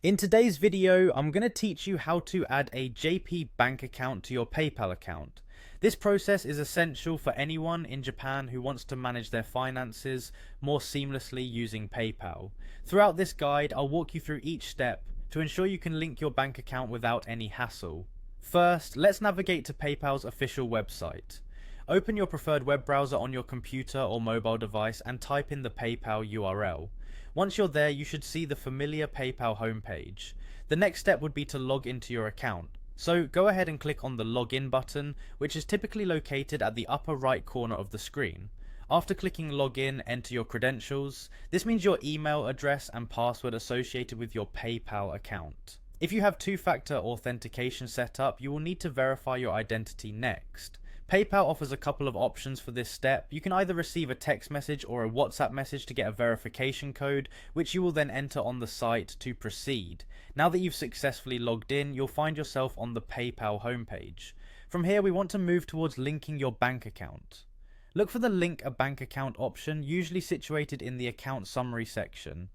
In today's video, I'm going to teach you how to add a JP bank account to your PayPal account. This process is essential for anyone in Japan who wants to manage their finances more seamlessly using PayPal. Throughout this guide, I'll walk you through each step to ensure you can link your bank account without any hassle. First, let's navigate to PayPal's official website. Open your preferred web browser on your computer or mobile device and type in the PayPal URL. Once you're there, you should see the familiar PayPal homepage. The next step would be to log into your account. So go ahead and click on the login button, which is typically located at the upper right corner of the screen. After clicking login, enter your credentials. This means your email address and password associated with your PayPal account. If you have two-factor authentication set up, you will need to verify your identity next. PayPal offers a couple of options for this step. You can either receive a text message or a WhatsApp message to get a verification code, which you will then enter on the site to proceed. Now that you've successfully logged in, you'll find yourself on the PayPal homepage. From here, we want to move towards linking your bank account. Look for the Link a Bank Account option, usually situated in the Account Summary section.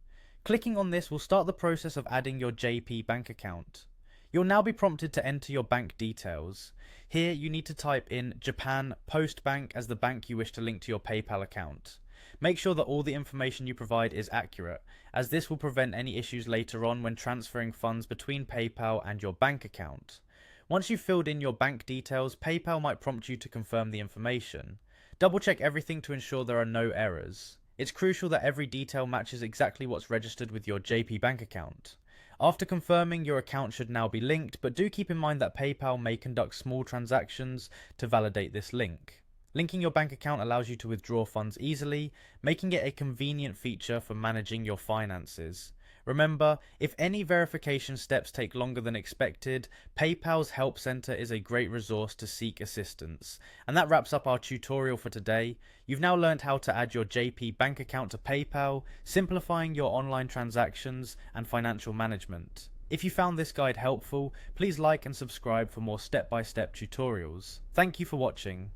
Clicking on this will start the process of adding your JP bank account. You'll now be prompted to enter your bank details. Here you need to type in Japan Post Bank as the bank you wish to link to your PayPal account. Make sure that all the information you provide is accurate, as this will prevent any issues later on when transferring funds between PayPal and your bank account. Once you've filled in your bank details, PayPal might prompt you to confirm the information. Double check everything to ensure there are no errors. It's crucial that every detail matches exactly what's registered with your JP bank account. After confirming, your account should now be linked, but do keep in mind that PayPal may conduct small transactions to validate this link. Linking your bank account allows you to withdraw funds easily, making it a convenient feature for managing your finances. Remember, if any verification steps take longer than expected, PayPal's Help Center is a great resource to seek assistance. And that wraps up our tutorial for today. You've now learned how to add your JP bank account to PayPal, simplifying your online transactions and financial management. If you found this guide helpful, please like and subscribe for more step-by-step tutorials. Thank you for watching.